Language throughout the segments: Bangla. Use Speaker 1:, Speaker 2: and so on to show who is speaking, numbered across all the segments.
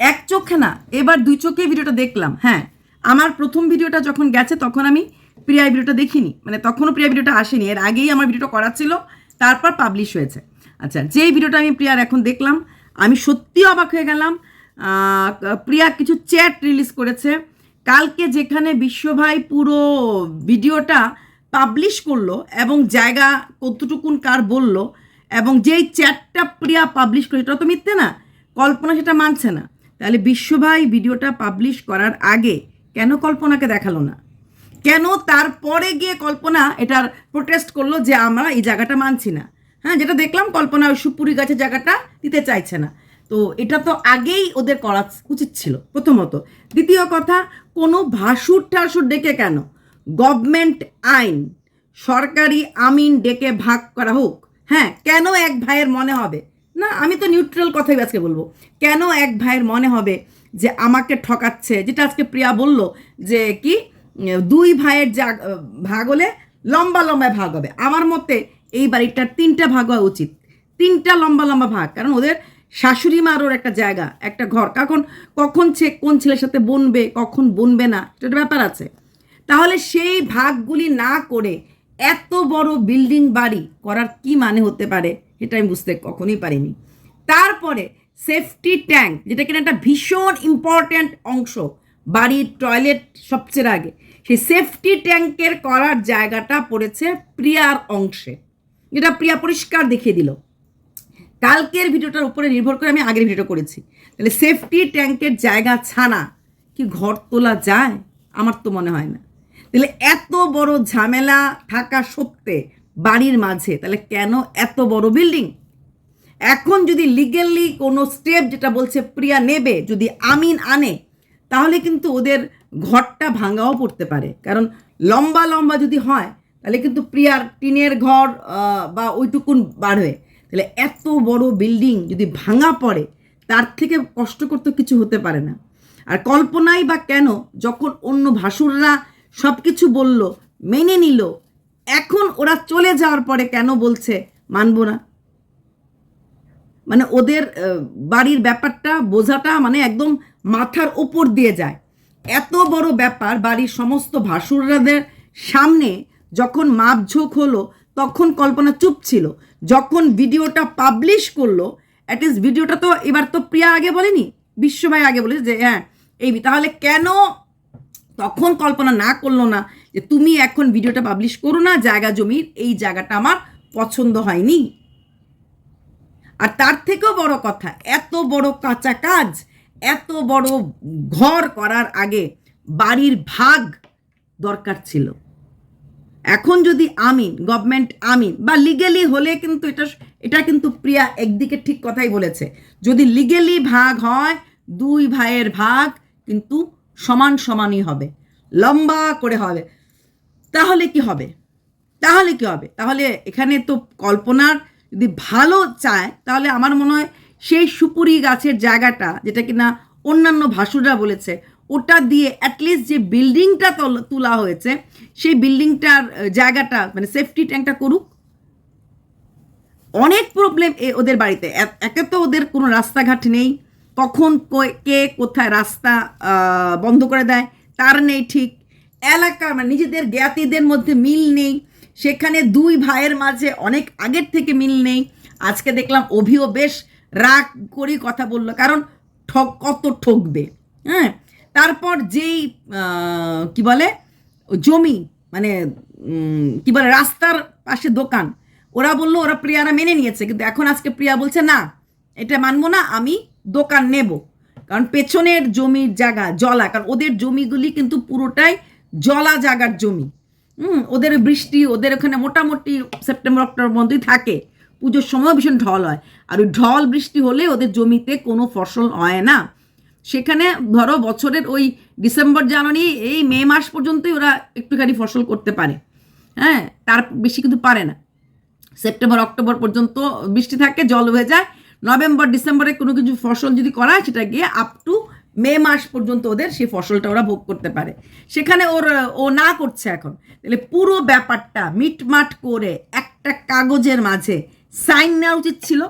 Speaker 1: এক চোখে না, এবার দুই চোখে ভিডিওটা দেখলাম। হ্যাঁ, আমার প্রথম ভিডিওটা যখন গেছে তখন আমি প্রিয়া ভিডিওটা দেখিনি, মানে তখনও প্রিয়া ভিডিওটা আসেনি, এর আগেই আমার ভিডিওটা করা ছিল, তারপর পাবলিশ হয়েছে। আচ্ছা, যেই ভিডিওটা আমি প্রিয়ার এখন দেখলাম, আমি সত্যি অবাক হয়ে গেলাম। প্রিয়া কিছু চ্যাট রিলিজ করেছে কালকে, যেখানে বিশ্বভাই পুরো ভিডিওটা পাবলিশ করলো এবং জায়গা কতটুকুন কার বললো, এবং যেই চ্যাটটা প্রিয়া পাবলিশ করে সেটা তো মিথ্যে না, কল্পনা সেটা মানছে না। তাহলে বিশ্বভাই ভিডিওটা পাবলিশ করার আগে কেন কল্পনাকে দেখালো না? কেন তারপরে গিয়ে কল্পনা এটার প্রোটেস্ট করলো যে আমরা এই জায়গাটা মানছি না? হ্যাঁ, যেটা দেখলাম কল্পনা ওই সুপুরি গাছের জায়গাটা দিতে চাইছে না। তো এটা তো আগেই ওদের করা উচিত ছিল প্রথমত। দ্বিতীয় কথা, কোনো ভাসুর ঠাসুর ডেকে কেন? গভর্নমেন্ট আইন, সরকারি আমিন ডেকে ভাগ করা হোক। হ্যাঁ, কেন এক ভাইয়ের মনে হবে না? আমি তো নিউট্রাল কথাই আজকে বলবো, কেন এক ভাইয়ের মনে হবে যে আমাকে ঠকাচ্ছে? যেটা আজকে প্রিয়া বলল যে কি দুই ভাইয়ের ভাগ হলে লম্বা লম্বায় ভাগ হবে। আমার মতে এই বাড়িটার 3টা ভাগ হওয়া উচিত, 3টা লম্বা লম্বা ভাগ। কারণ ওদের শাশুড়ি মার ওর একটা জায়গা, একটা ঘর, কখন সে কোন ছেলের সাথে বনবে, কখন বনবে না, সেটা ব্যাপার আছে। তাহলে সেই ভাগগুলি না করে এত বড় বিল্ডিং বাড়ি করার কি মানে হতে পারে, এটা আমি বুঝতে কখনোই পারিনি। তারপরে সেফটি ট্যাঙ্ক, যেটা কিনা একটা ভীষণ ইম্পর্ট্যান্ট অংশ, বাড়ির টয়লেট সবচেয়ে আগে, সেই সেফটি ট্যাঙ্কের করার জায়গাটা পড়েছে প্রিয়ার অংশে, যেটা প্রিয়া পরিষ্কার দেখিয়ে দিল। কালকের ভিডিওটার উপরে নির্ভর করে আমি আগের ভিডিওটা করেছি। তাহলে সেফটি ট্যাঙ্কের জায়গা ছাড়া কি ঘর তোলা যায়? আমার তো মনে হয় না। তাহলে এত বড় ঝামেলা থাকা সত্ত্বে বাড়ির মাঝে তাহলে কেন এত বড় বিল্ডিং? এখন যদি লিগেলি কোনো স্টেপ, যেটা বলছে প্রিয়া নেবে, যদি আমিন আনে, তাহলে কিন্তু ওদের ঘরটা ভাঙাও পড়তে পারে। কারণ লম্বা লম্বা যদি হয় তাহলে কিন্তু প্রিয়ার টিনের ঘর বা ওইটুকুন বাড়বে। তাহলে এত বড় বিল্ডিং যদি ভাঙা পড়ে, তার থেকে কষ্টকর তো কিছু হতে পারে না। আর কল্পনাই বা কেন, যখন অন্য ভাসুররা সব কিছু বলল, মেনে নিল, এখন ওরা চলে যাওয়ার পরে কেন বলছে মানবো না? মানে ওদের বাড়ির ব্যাপারটা বোঝাটা মানে একদম মাথার ওপর দিয়ে যায়। এত বড় ব্যাপার বাড়ির সমস্ত ভাসুররাদের সামনে যখন মাপঝোঁক হলো, তখন কল্পনা চুপ ছিল। যখন ভিডিওটা পাবলিশ করলো, অ্যাটলিস্ট ভিডিওটা তো এবার তো প্রিয়া আগে বলেনি, বিশ্বভাই আগে বলেছে যে হ্যাঁ এই, তাহলে কেন তখন কল্পনা না করলো না যে তুমি এখন ভিডিওটা পাবলিশ করো না, জায়গা জমির এই জায়গাটা আমার পছন্দ হয়নি? আর তার থেকেও বড় কথা, এত বড় কাঁচা কাজ, এত বড় ঘর করার আগে বাড়ির ভাগ দরকার ছিল। এখন যদি আমিন, গভর্নমেন্ট আমিন বা লিগেলি হলে, কিন্তু এটা কিন্তু প্রিয়া একদিকে ঠিক কথাই বলেছে, যদি লিগেলি ভাগ হয় দুই ভাইয়ের ভাগ কিন্তু সমান সমানই হবে, লম্বা করে হবে। তাহলে কি হবে? তাহলে এখানে তো কল্পনার যদি ভালো চায়, তাহলে আমার মনে হয় সেই সুপুরি গাছের জায়গাটা, যেটা কিনা অন্যান্য ভাসুররা বলেছে, ওটা দিয়ে অ্যাটলিস্ট যে বিল্ডিংটা তোলা হয়েছে, সেই বিল্ডিংটার জায়গাটা মানে সেফটি ট্যাঙ্কটা করুক। অনেক প্রবলেম ওদের বাড়িতে। একে তো ওদের কোনো রাস্তাঘাট নেই, কখন কে কোথায় রাস্তা বন্ধ করে দেয় তার নেই ঠিক, এলাকা মানে নিজেদের জ্ঞাতিদের মধ্যে মিল নেই, সেখানে দুই ভাইয়ের মাঝে অনেক আগের থেকে মিল নেই। আজকে দেখলাম অভিও বেশ রাগ করেই কথা বললো, কারণ কত ঠকবে। হ্যাঁ, তারপর যেই কি বলে জমি, মানে কি বলে রাস্তার পাশে দোকান, ওরা বললো ওরা প্রিয়ারা মেনে নিয়েছে, কিন্তু এখন আজকে প্রিয়া বলছে না এটা মানবো না, আমি দোকান নেব। কারণ পেছনের জমির জায়গা জলা, কারণ ওদের জমিগুলি কিন্তু পুরোটাই জলা জায়গার জমি। ওদের বৃষ্টি, ওদের ওখানে মোটামুটি সেপ্টেম্বর অক্টোবর মধ্যেই থাকে, পুজোর সময় ভীষণ ঢল হয়, আর ওই ঢল বৃষ্টি হলে ওদের জমিতে কোনো ফসল হয় না। সেখানে ধরো বছরের ওই ডিসেম্বর জানুয়ারি এই মে মাস পর্যন্তই ওরা একটুখানি ফসল করতে পারে। হ্যাঁ, তার বেশি কিন্তু পারে না। সেপ্টেম্বর অক্টোবর পর্যন্ত বৃষ্টি থাকে, জল হয়ে যায়, নভেম্বর ডিসেম্বরে কোনো কিছু ফসল যদি করা হয়, সেটা গিয়ে আপ টু মে মাস পর্যন্ত ওদের সেই ফসলটা ওরা ভোগ করতে পারে। সেখানে ও না করছে এখন। তাহলে পুরো ব্যাপারটা মিটমাট করে একটা কাগজের মাঝে সাইন নেওয়া উচিত ছিল।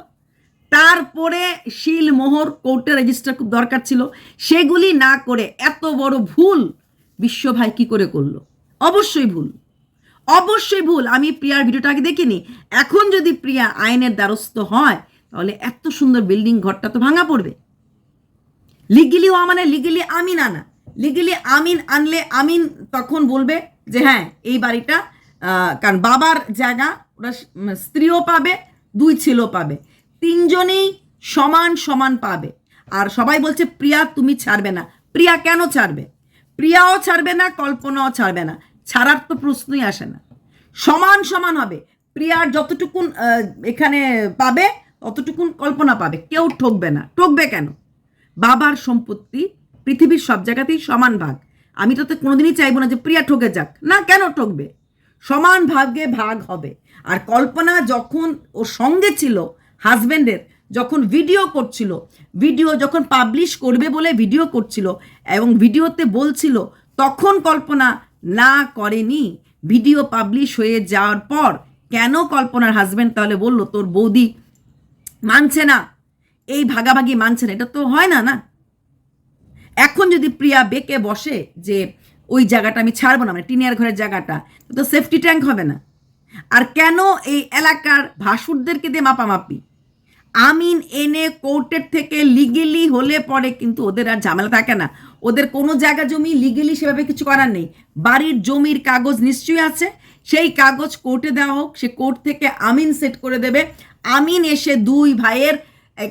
Speaker 1: তারপরে শিল মোহর কোর্টে রেজিস্টার খুব দরকার ছিল, সেগুলি না করে এত বড় ভুল বিশ্ব ভাই কি করে করলো? অবশ্যই ভুল, অবশ্যই ভুল। আমি প্রিয়ার ভিডিওটা আগে দেখিনি। এখন যদি প্রিয়া আইনের দ্বারস্থ হয় তাহলে এত সুন্দর বিল্ডিং ঘরটা তো ভাঙা পড়বে। লিগেলি হওয়া মানে লিগেলি আমিন আনা, লিগেলি আমিন আনলে আমিন তখন বলবে যে হ্যাঁ এই বাড়িটা, কারণ বাবার জায়গা, ওরা স্ত্রীও পাবে, দুই ছেলেও পাবে, তিনজনেই সমান সমান পাবে। আর সবাই বলছে প্রিয়া তুমি ছাড়বে না। প্রিয়া কেন ছাড়বে? প্রিয়াও ছাড়বে না, কল্পনাও ছাড়বে না, ছাড়ার তো প্রশ্নই আসে না। সমান সমান হবে। প্রিয়ার যতটুকুন এখানে পাবে ততটুকুন কল্পনা পাবে, কেউ ঠকবে না। ঠকবে কেন? বাবার সম্পত্তি পৃথিবীর সব জায়গাতেই সমান ভাগ। আমি তো কোনোদিনই চাইবো না যে প্রিয়া ঠকে যাক, না, কেন ঠকবে? সমান ভাগে ভাগ হবে। আর কল্পনা যখন ওর সঙ্গে ছিল হাজব্যান্ডের, যখন ভিডিও করছিল, ভিডিও যখন পাবলিশ করবে বলে ভিডিও করছিল এবং ভিডিওতে বলছিল, তখন কল্পনা না করেনি। ভিডিও পাবলিশ হয়ে যাওয়ার পর কেন কল্পনার হাজব্যান্ড তাহলে বললো তোর বৌদি মানছে না, এই ভাগাভাগি মানছে না? এটা তো হয় না। না, এখন যদি প্রিয়া বেঁকে বসে যে ওই জায়গাটা আমি ছাড়বো না, মানে টিনিয়ার ঘরের জায়গাটা, তো সেফটি ট্যাঙ্ক হবে না। আর কেন এই এলাকার ভাসুরদেরকে দিয়ে মাপামাপি? আমিন এনে কোর্টের থেকে লিগেলি হলে পরে কিন্তু ওদের আর ঝামেলা থাকে না। ওদের কোনো জায়গা জমি লিগেলি সেভাবে কিছু করার নেই। বাড়ির জমির কাগজ নিশ্চয়ই আছে, সেই কাগজ কোর্টে দেওয়া হোক, সে কোর্ট থেকে আমিন সেট করে দেবে। আমিন এসে দুই ভাইয়ের,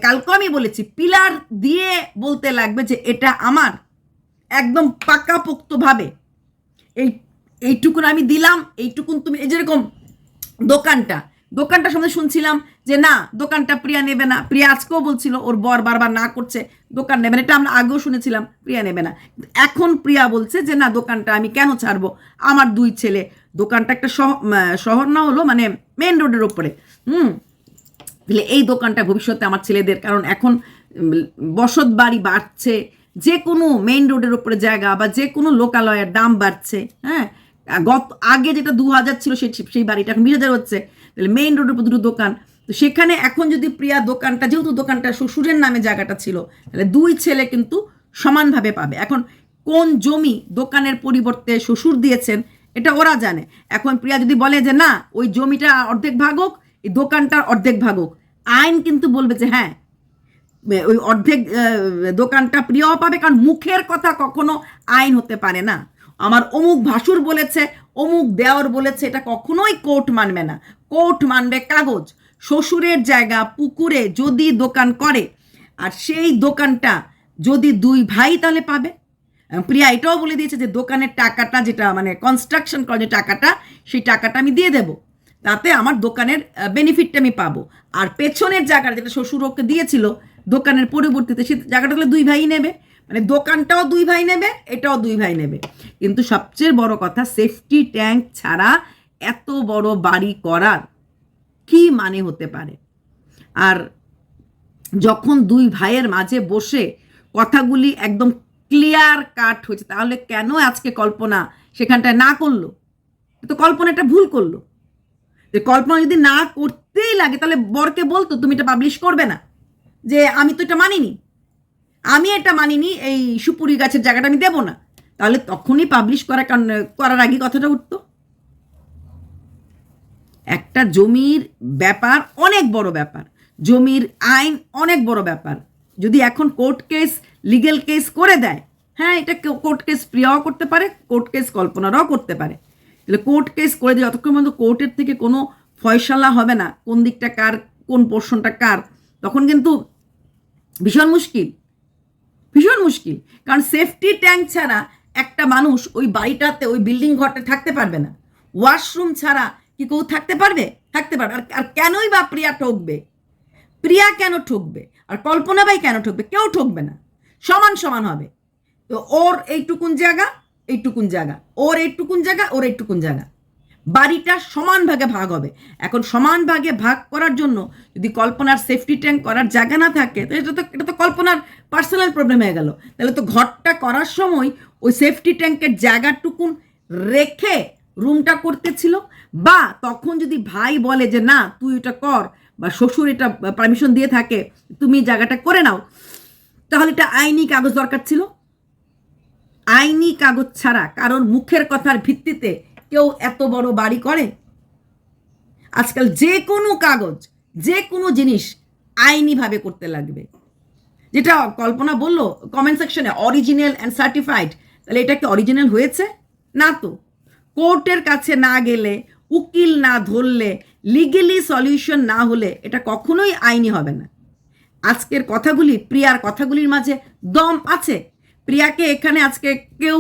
Speaker 1: কালকে আমি বলেছি, পিলার দিয়ে বলতে লাগবে যে এটা আমার, একদম পাকাপোক্তভাবে এইটুকুন আমি দিলাম, এইটুকুন তুমি, এই যেরকম দোকানটার সামনে শুনছিলাম যে না দোকানটা প্রিয়া নেবে না। প্রিয়া আজকেও বলছিল ওর বর বারবার না করছে দোকান নেবে না, এটা আমরা আগেও শুনেছিলাম প্রিয়া নেবে না। এখন প্রিয়া বলছে যে না দোকানটা আমি কেন ছাড়বো, আমার দুই ছেলে, দোকানটা একটা শহর না হলো মানে মেন রোডের ওপরে, তাহলে এই দোকানটা ভবিষ্যতে আমার ছেলেদের, কারণ এখন বসত বাড়ি বাড়ছে, যে কোনো মেইন রোডের ওপরে জায়গা বা যে কোনো লোকালয়ের দাম বাড়ছে। হ্যাঁ, আগে যেটা 2000 ছিল সেই বাড়িটা এখন 20,000 হচ্ছে। তাহলে মেইন রোডের উপর দুটো দোকান, তো সেখানে এখন যদি প্রিয়া দোকানটা, যেহেতু দোকানটা শ্বশুরের নামে জায়গাটা ছিল, তাহলে দুই ছেলে কিন্তু সমানভাবে পাবে। এখন কোন জমি দোকানের পরিবর্তে শ্বশুর দিয়েছেন এটা ওরা জানে। এখন প্রিয়া যদি বলে যে না ওই জমিটা অর্ধেক ভাগ হোক, এই দোকানটার অর্ধেক ভাগ হোক, আইন কিন্তু বলবে যে হ্যাঁ ওই অর্ধেক দোকানটা প্রিয়াও পাবে, কারণ মুখের কথা কখনো আইন হতে পারে না। আমার অমুক ভাসুর বলেছে, অমুক দেওর বলেছে, এটা কখনোই কোর্ট মানবে না। কোর্ট মানবে কাগজ। শ্বশুরের জায়গা পুকুরে যদি দোকান করে আর সেই দোকানটা যদি দুই ভাই তাহলে পাবে। প্রিয়া এটাও বলে দিয়েছে যে দোকানের টাকাটা, যেটা মানে কনস্ট্রাকশন করার যে টাকাটা, সেই টাকাটা আমি দিয়ে দেবো, তাতে আমার দোকানের বেনিফিটটা আমি পাবো। আর পেছনের জায়গাটা যেটা শ্বশুর ওকে দিয়েছিল দোকানের পরিবর্তিতে, সেই জায়গাটা তাহলে দুই ভাই নেবে, মানে দোকানটাও দুই ভাই নেবে, এটাও দুই ভাই নেবে। কিন্তু সবচেয়ে বড় কথা, সেফটি ট্যাঙ্ক ছাড়া এত বড় বাড়ি করার কি মানে হতে পারে? আর যখন দুই ভাইয়ের মাঝে বসে কথাগুলি একদম ক্লিয়ার কাট হয়েছে, তাহলে কেন আজকে কল্পনা সেখানটায় না করলো? তো কল্পনা একটা ভুল করলো। কল্পনা যদি না করতেই লাগে তাহলে বরকে বলতো তুমি এটা পাবলিশ করবে না, যে আমি তো এটা মানিনি, এই সুপুরি গাছের জায়গাটা আমি দেবো না, তাহলে তখনই পাবলিশ করার আগে কথাটা উঠতো। একটা জমির ব্যাপার অনেক বড় ব্যাপার, জমির আইন অনেক বড় ব্যাপার। যদি এখন কোর্ট কেস, লিগেল কেস করে দেয়, হ্যাঁ এটা কোর্ট কেস প্রিয়াও করতে পারে, কোর্ট কেস কল্পনারাও করতে পারে, তাহলে কোর্ট কেস করে দিয়ে যতক্ষণ পর্যন্ত কোর্টের থেকে কোনো ফয়সালা হবে না কোন দিকটা কার, কোন পোর্শনটা কার, তখন কিন্তু ভীষণ মুশকিল। কারণ সেফটি ট্যাঙ্ক ছাড়া একটা মানুষ ওই বাড়িটাতে, ওই বিল্ডিং ঘরটা থাকতে পারবে না। ওয়াশরুম ছাড়া কি কেউ থাকতে পারবে? আর কেনই বা প্রিয়া ঠকবে? প্রিয়া কেন ঠকবে? আর কল্পনা ভাই কেন ঠকবে? কেউ ঠকবে না, সমান সমান হবে। তো ওর এইটুকুন জায়গা, ওর এইটুকুন জায়গা, বাড়িটা সমান ভাগে ভাগ হবে। এখন সমান ভাগে ভাগ করার জন্য যদি কল্পনার সেফটি ট্যাঙ্ক করার জায়গা না থাকে, তো এটা তো কল্পনার পার্সোনাল প্রবলেম হয়ে গেল। তাহলে তো ঘরটা করার সময় ওই সেফটি ট্যাঙ্কের জায়গাটুকুন রেখে রুমটা করতেছিল, বা তখন যদি ভাই বলে যে না তুই এটা কর, বা শ্বশুর এটা পারমিশন দিয়ে থাকে তুমি জায়গাটা করে নাও, তাহলে এটা আইনি কাগজ দরকার ছিল। আইনি কাগজ ছাড়া কারণ মুখের কথার ভিত্তিতে কেউ এত বড় বাড়ি করে? আজকাল যে কোনো কাগজ, যে কোনো জিনিস আইনিভাবে করতে লাগবে। যেটা কল্পনা বললো কমেন্ট সেকশনে অরিজিনাল অ্যান্ড সার্টিফাইড, তাহলে এটা কি অরিজিনাল হয়েছে? না তো। কোর্টের কাছে না গেলে, উকিল না ধরলে, লিগেলি সলিউশন না হলে এটা কখনোই আইনি হবে না। আজকের কথাগুলি, প্রিয়ার কথাগুলির মাঝে দম আছে। প্রিয়াকে এখানে আজকে কেউ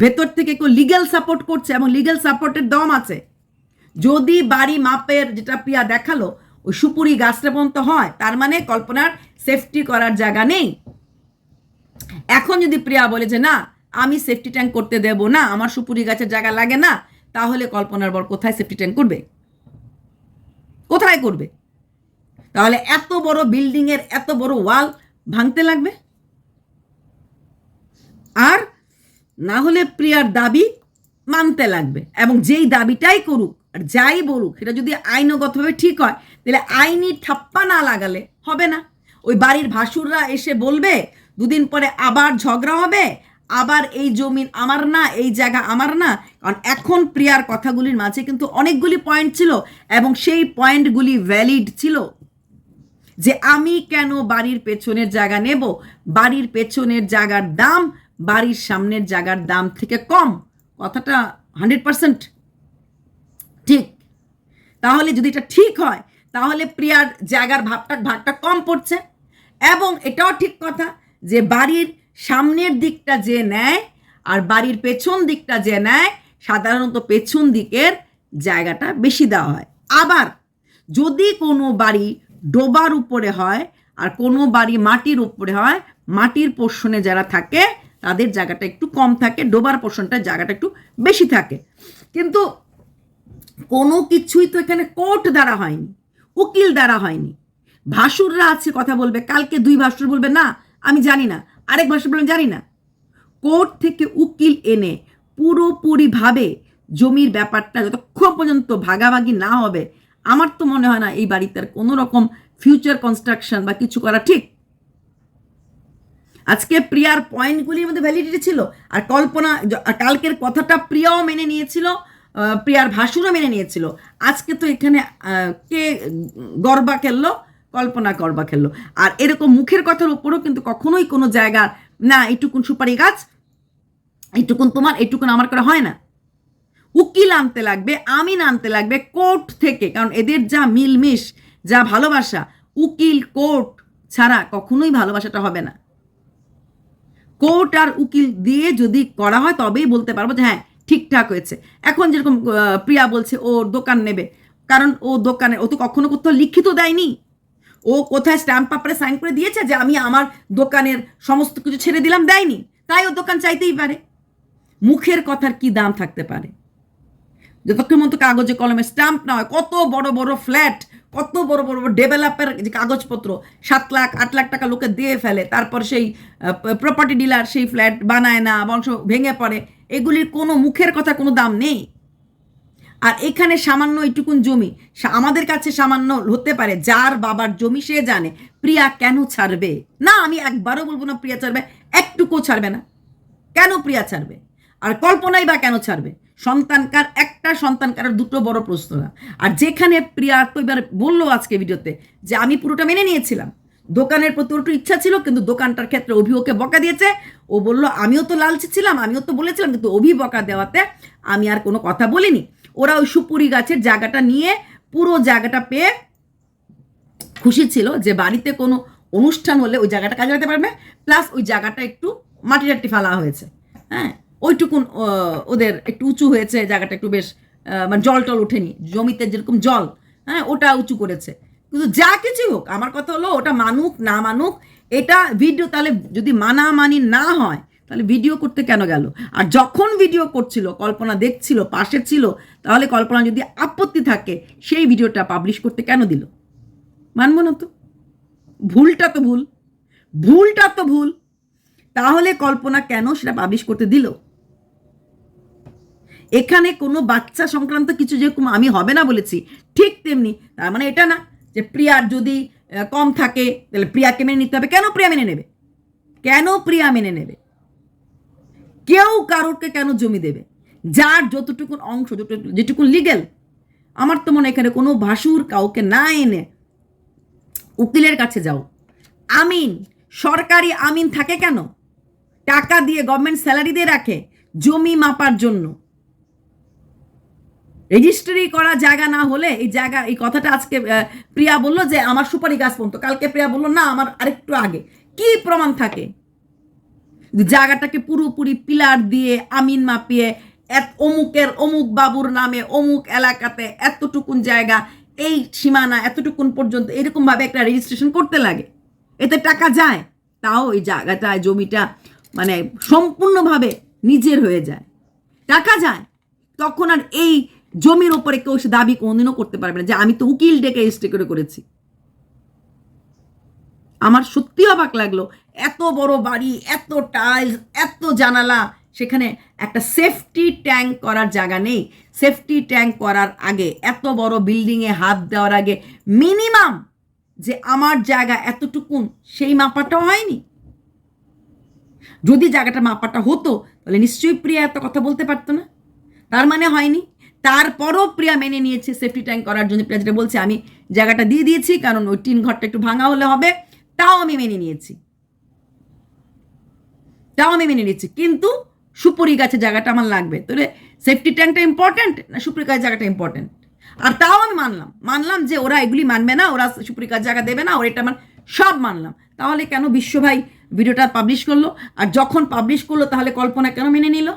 Speaker 1: ভেতর থেকে কেউ লিগ্যাল সাপোর্ট করছে এবং লিগ্যাল সাপোর্টের দম আছে। যদি বাড়ি মাপের যেটা প্রিয়া দেখালো ওই সুপুরি গাছটা পর্যন্ত হয়, তার মানে কল্পনার সেফটি করার জায়গা নেই। এখন যদি প্রিয়া বলে যে না আমি সেফটি ট্যাঙ্ক করতে দেব না, আমার সুপুরি গাছের জায়গা লাগে না, তাহলে কল্পনার বর কোথায় সেফটি ট্যাঙ্ক করবে? কোথায় করবে? তাহলে এত বড় বিল্ডিং এর এত বড় ওয়াল ভাঙতে লাগবে। আর না হলে প্রিয়ার দাবি মানতে লাগবে, এবং যেই দাবিটাই করুক আর যাই বলুক সেটা যদি আইনগতভাবে ঠিক হয়, তাহলে আইনি ঠাপ্পা না লাগালে হবে না। ওই বাড়ির ভাসুররা এসে বলবে, দুদিন পরে আবার ঝগড়া হবে, আবার এই জমিন আমার না, এই জায়গা আমার না। কারণ এখন প্রিয়ার কথাগুলির মাঝে কিন্তু অনেকগুলি পয়েন্ট ছিল এবং সেই পয়েন্টগুলি ভ্যালিড ছিল। যে আমি কেন বাড়ির পেছনের জায়গা নেব? বাড়ির পেছনের জায়গার দাম বাড়ির সামনের জায়গার দাম থেকে কম। কথাটা 100% ঠিক। তাহলে যদি এটা ঠিক হয় তাহলে প্রিয়ার জায়গার ভাগটা কম পড়ছে। এবং এটাও ঠিক কথা যে বাড়ির সামনের দিকটা যে নেয় আর বাড়ির পেছন দিকটা যে নেয়, সাধারণত পেছন দিকের জায়গাটা বেশি দেওয়া হয়। আবার যদি কোনো বাড়ি ডোবার উপরে হয় আর কোনো বাড়ি মাটির উপরে হয়, মাটির পোর্শনে যারা থাকে তাদের জায়গাটা একটু কম থাকে, ডোবার পোর্শনটা জায়গাটা একটু বেশি থাকে। কিন্তু কোনো কিছুই তো এখানে কোর্ট দ্বারা হয়নি, উকিল দ্বারা হয়নি। ভাসুররা আছে কথা বলবে, কালকে দুই ভাসুর বলবে না আমি জানি না, আরেক ভাসুর বলবেন জানি না। কোর্ট থেকে উকিল এনে পুরোপুরিভাবে জমির ব্যাপারটা যতক্ষণ পর্যন্ত ভাগাভাগি না হবে, আমার তো মনে হয় না এই বাড়িতে কোনো রকম ফিউচার কনস্ট্রাকশন বা কিছু করা ঠিক। আজকে প্রিয়ার পয়েন্টগুলির মধ্যে ভ্যালিডিটি ছিল, আর কল্পনা কালকের কথাটা প্রিয়াও মেনে নিয়েছিল, প্রিয়ার ভাসুরও মেনে নিয়েছিল। আজকে তো এখানে কে গরবা খেললো? কল্পনা গরবা খেললো। আর এরকম মুখের কথার উপরও কিন্তু কখনোই কোনো জায়গার না এইটুকুন সুপারি গাছ, এইটুকুন তোমার, এইটুকুন আমার করা হয় না। উকিল আনতে লাগবে, আমিন আনতে লাগবে কোর্ট থেকে, কারণ এদের যা মিলমিশ, যা ভালোবাসা, উকিল কোর্ট ছাড়া কখনোই ভালোবাসাটা হবে না। কোর্ট আর উকিল দিয়ে যদি করা হয় তবেই বলতে পারবো যে হ্যাঁ ঠিকঠাক হয়েছে। এখন যেরকম প্রিয়া বলছে ও দোকান নেবে, কারণ ও দোকানে ও তো কখনো কোথাও লিখিত দেয়নি। ও কোথায় স্ট্যাম্প পেপারে সাইন করে দিয়েছে যে আমি আমার দোকানের সমস্ত কিছু ছেড়ে দিলাম? দেয়নি। তাই ও দোকান চাইতেই পারে। মুখের কথার কি দাম থাকতে পারে? যতক্ষণ মতো কাগজে কলমে স্ট্যাম্প না হয়, কত বড় বড় ফ্ল্যাট, কত বড় বড় ডেভেলপের যে কাগজপত্র 7 লাখ 8 লাখ টাকা লোকে দিয়ে ফেলে, তারপর সেই প্রপার্টি ডিলার সেই ফ্ল্যাট বানায় না, বংশ ভেঙে পড়ে, এগুলির কোনো মুখের কথা কোনো দাম নেই। আর এখানে সামান্য এইটুকুন জমি আমাদের কাছে সামান্য হতে পারে, যার বাবার জমি সে জানে প্রিয়া কেন ছাড়বে না। আমি একবারও বলবো না প্রিয়া ছাড়বে, একটুকুও ছাড়বে না। কেন প্রিয়া ছাড়বে? আর কল্পনাই বা কেন ছাড়বে? সন্তানকার একটা, সন্তানকার দুটো, বড় প্রশ্ন না। আর যেখানে প্রিয়া তো এবার বললো আজকে ভিডিওতে যে আমি পুরোটা মেনে নিয়েছিলাম, দোকানের প্রতি একটু ইচ্ছা ছিল, কিন্তু দোকানটার ক্ষেত্রে অভিভাবককে বকা দিয়েছে। ও বলল আমিও তো লালচে ছিলাম, আমিও তো বলেছিলাম, কিন্তু বকা দেওয়াতে আমি আর কোনো কথা বলিনি। ওরা ওই সুপুরি গাছের জায়গাটা নিয়ে পুরো জায়গাটা পেয়ে খুশি ছিল যে বাড়িতে কোনো অনুষ্ঠান হলে ওই জায়গাটা কাজে লাগাতে পারবে, প্লাস ওই জায়গাটা একটু মাটি টাটি ফেলা হয়েছে, হ্যাঁ ওইটুকুন ওদের একটু উঁচু হয়েছে, জায়গাটা একটু বেশ মানে জল টল ওঠেনি, জমিতে যেরকম জল, হ্যাঁ ওটা উঁচু করেছে। কিন্তু যা কিছু হোক, আমার কথা হলো ওটা মানুক না মানুক, এটা ভিডিও তাহলে যদি মানামানি না হয় তাহলে ভিডিও করতে কেন গেল? আর যখন ভিডিও করছিল কল্পনা দেখছিল, পাশে ছিল, তাহলে কল্পনা যদি আপত্তি থাকে সেই ভিডিওটা পাবলিশ করতে কেন দিল? মানবো না তো, ভুলটা তো ভুল, ভুলটা তো ভুল, তাহলে কল্পনা কেন সেটা পাবলিশ করতে দিল? এখানে কোনো বাচ্চা সংক্রান্ত কিছু যেরকম আমি হবে না বলেছি, ঠিক তেমনি তার মানে এটা না যে যে প্রিয়ার যদি কম থাকে তাহলে প্রিয়াকে মেনে নিতে হবে। কেন প্রিয়া মেনে নেবে? কেন প্রিয়া মেনে নেবে? কেউ কারোরকে কেন জমি দেবে? যার যতটুকুন অংশ, যেটুকুন লিগেল, আমার তো মনে এখানে কোনো ভাসুর কাউকে না এনে উকিলের কাছে যাও। আমিন, সরকারি আমিন থাকে কেন? টাকা দিয়ে, গভর্নমেন্ট স্যালারি দিয়ে রাখে জমি মাপার জন্য। রেজিস্ট্রি করা জায়গা না হলে এই জায়গা, এই কথাটা আজকে প্রিয়া বললো যে আমার সুপারি গাছ পর্যন্ত, কালকে প্রিয়া বললো না আমার আরেকটু আগে। কি প্রমাণ থাকে? জায়গাটাকে পুরোপুরি পিলার দিয়ে আমিন মাপিয়ে অমুক বাবুর নামে অমুক এলাকাতে এতটুকুন জায়গা, এই সীমানা এতটুকুন পর্যন্ত, এরকম ভাবে একটা রেজিস্ট্রেশন করতে লাগে, এতে টাকা যায়। তাও এই জায়গাটায়, জমিটা মানে সম্পূর্ণভাবে নিজের হয়ে যায়, টাকা যায়। তখন আর এই জমির ওপরে কেউ সে দাবি কোনদিনও করতে পারবে না যে আমি তো উকিল ডেকে রেজিস্ট্রি করেছি। আমার সত্যি অবাক লাগলো, এত বড় বাড়ি, এত টাইলস, এত জানালা, সেখানে একটা সেফটি ট্যাঙ্ক করার জায়গা নেই। সেফটি ট্যাঙ্ক করার আগে, এত বড় বিল্ডিংয়ে হাত দেওয়ার আগে মিনিমাম যে আমার জায়গা এতটুকুন, সেই মাপাটাও হয়নি। যদি জায়গাটা মাপাটা হতো তাহলে নিশ্চয়ই প্রিয়া এত কথা বলতে পারতো না। তার মানে হয়নি। তারপরও প্রিয়া মেনে নিয়েছে সেফটি ট্যাঙ্ক করার জন্য। প্রিয়া যেটা বলছে, আমি জায়গাটা দিয়ে দিয়েছি কারণ ওই টিন ঘরটা একটু ভাঙা হলে হবে, তাও আমি মেনে নিয়েছি, কিন্তু সুপুরি গাছের জায়গাটা আমার লাগবে। তাহলে সেফটি ট্যাঙ্কটা ইম্পর্টেন্ট না সুপুরি গাছের জায়গাটা ইম্পর্টেন্ট? আর তাও আমি মানলাম যে ওরা এগুলি মানবে না, ওরা সুপুরি গাছের জায়গা দেবে না, ওর এটা সব মানলাম। তাহলে কেন বিশ্বভাই ভিডিওটা পাবলিশ করলো? আর যখন পাবলিশ করলো তাহলে কল্পনা কেন মেনে নিল?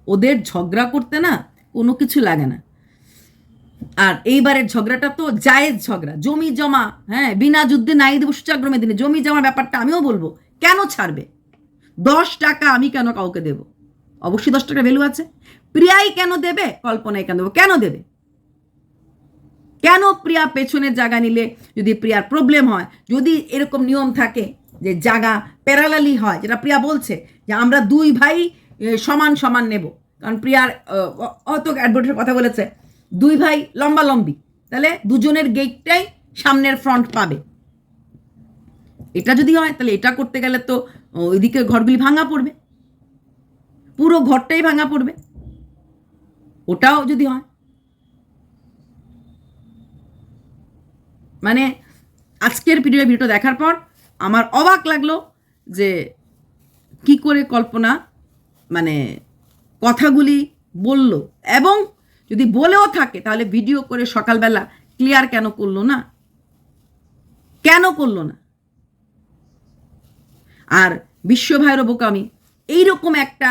Speaker 1: ওদের ঝগড়া করতে না কোনো কিছু লাগে না। আর এইবারের ঝগড়াটা তো জায়েজ ঝগড়া, জমি জমা। হ্যাঁ, বিনা যুদ্ধে নাই দেব সূচাগ্রমে দিনে, জমি জমার ব্যাপারটা আমিও বলবো। কেন ছাড়বে? 10 টাকা আমি কেন কাউকে দেব? অবশ্যই 10 টাকা ভ্যালু আছে। প্রিয়াই কেন দেবে? কল্পনায় কেন দেবো? কেন দেবে? কেন প্রিয়া পেছনের জায়গা নিলে, যদি প্রিয়ার প্রবলেম হয়, যদি এরকম নিয়ম থাকে যে জায়গা প্যারালালি হয়, যেটা প্রিয়া বলছে যে আমরা 2 ভাই সমান সমান নেব, কারণ প্রিয়ার হয়তো অ্যাডভোকেটের কথা বলেছে 2 ভাই লম্বালম্বি, তাহলে দুজনের গেটটাই সামনের ফ্রন্ট পাবে। এটা যদি হয় তাহলে এটা করতে গেলে তো ওইদিকে ঘরগুলি ভাঙা পড়বে, পুরো ঘরটাই ভাঙা পড়বে। ওটাও যদি হয়, মানে আজকের ভিডিওটা দেখার পর আমার অবাক লাগলো যে কি করে কল্পনা মানে কথাগুলি বলল, এবং যদি বলেও থাকে তাহলে ভিডিও করে সকালবেলা ক্লিয়ার কেন করলো না? কেন করলো না? আর বিশ্বভাইয়েরও বোকামি, এইরকম একটা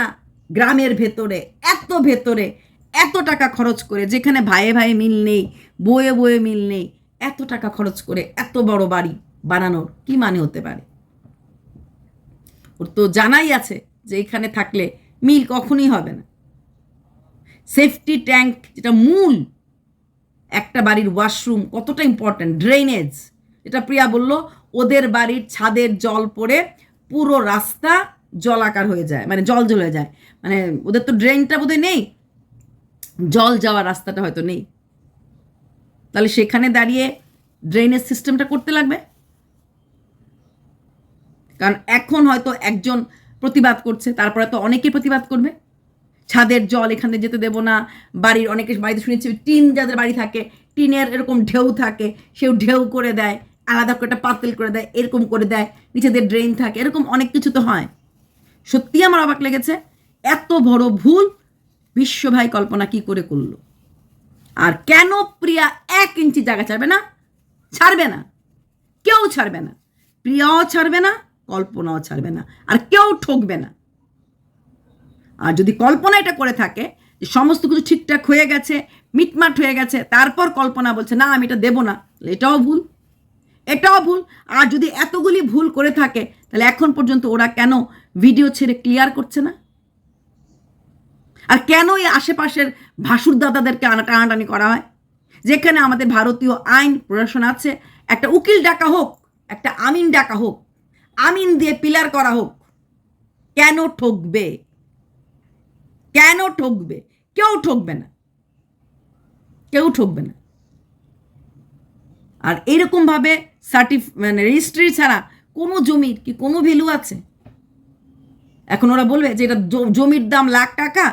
Speaker 1: গ্রামের ভেতরে এত টাকা খরচ করে, যেখানে ভাইয়ে ভাইয়ে মিল নেই, বয়ে বয়ে মিল নেই, এত টাকা খরচ করে এত বড় বাড়ি বানানোর কি মানে হতে পারে? ওর তো জানাই আছে যে এখানে থাকলে মিল কখনই হবে না। সেফটি ট্যাঙ্ক, যেটা মূল একটা বাড়ির ওয়াশরুম কতটা ইম্পর্ট্যান্ট, ড্রেনেজ, যেটা প্রিয়া বলল ওদের বাড়ির ছাদের জল পড়ে পুরো রাস্তা জলাকার হয়ে যায়, মানে জল হয়ে যায়, মানে ওদের তো ড্রেনটা বোধহয় নেই, জল যাওয়ার রাস্তাটা হয়তো নেই। তাহলে সেখানে দাঁড়িয়ে ড্রেনেজ সিস্টেমটা করতে লাগবে। কারণ এখন হয়তো একজন প্রতিবাদ করছে, তারপরে তো অনেকেই প্রতিবাদ করবে, ছাদের জল এখানে যেতে দেবো না। বাড়ির অনেকের বাড়িতে শুনেছি টিন, যাদের বাড়ি থাকে টিনের এরকম ঢেউ থাকে, সেও ঢেউ করে দেয়, আলাদা করে একটা পাতিল করে দেয়, এরকম করে দেয়, নিচেদের ড্রেন থাকে, এরকম অনেক কিছু তো হয়। সত্যি আমার অবাক লেগেছে, এত বড় ভুল বিশ্বভাই কল্পনা কি করে করলো? আর কেন প্রিয়া 1 ইঞ্চি জায়গা ছাড়বে না? ছাড়বে না, কেউ ছাড়বে না, প্রিয়াও ছাড়বে না, কল্পনাও ছাড়বে না, আর কেউ ঠকবে না। আর যদি কল্পনা এটা করে থাকে যে সমস্ত কিছু ঠিকঠাক হয়ে গেছে, মিটমাট হয়ে গেছে, তারপর কল্পনা বলছে না আমি এটা দেবো না, এটাও ভুল, এটাও ভুল। আর যদি এতগুলি ভুল করে থাকে তাহলে এখন পর্যন্ত ওরা কেন ভিডিও ছেড়ে ক্লিয়ার করছে না? আর কেন এই আশেপাশের ভাসুর দাদাদেরকে টানাটানি করা হয়? যেখানে আমাদের ভারতীয় আইন প্রশাসন আছে, একটা উকিল ডাকা হোক, একটা আমিন ডাকা হোক, আমিন দিয়ে পিলার করা হোক, কেন ঠকবে? কেন ঠকবে? কেউ ঠকবে না। কেউ ঠকবে না। আর এইরকমভাবে মানে রেজিস্ট্রি ছাড়া কোনো জমির কি কোনো ভ্যালু আছে? এখন ওরা বলবে যে এটা জমির দাম লাখ টাকা,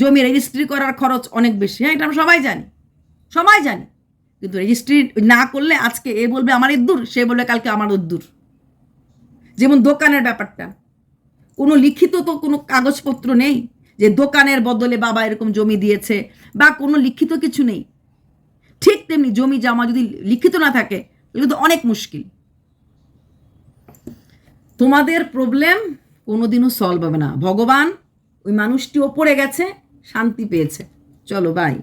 Speaker 1: জমি রেজিস্ট্রি করার খরচ অনেক বেশি। হ্যাঁ, এটা আমরা সবাই জানি, কিন্তু রেজিস্ট্রি না করলে আজকে এ বলবে আমার ইদ্দুর, সে বলবে কালকে আমার উদ্দুর। যেমন দোকানের ব্যাপারটা, কোনো লিখিত তো কোনো কাগজপত্র নেই যে দোকানের বদলে বাবা এরকম জমি দিয়েছে, বা কোনো লিখিত কিছু নেই। ঠিক তেমনি জমি জমা যদি লিখিত না থাকে তাহলে তো অনেক মুশকিল। তোমাদের প্রবলেম কোনোদিনও সলভ হবে না। ভগবান ওই মানুষটি ওপরে গেছে, শান্তি পেয়েছে। চলো বাই।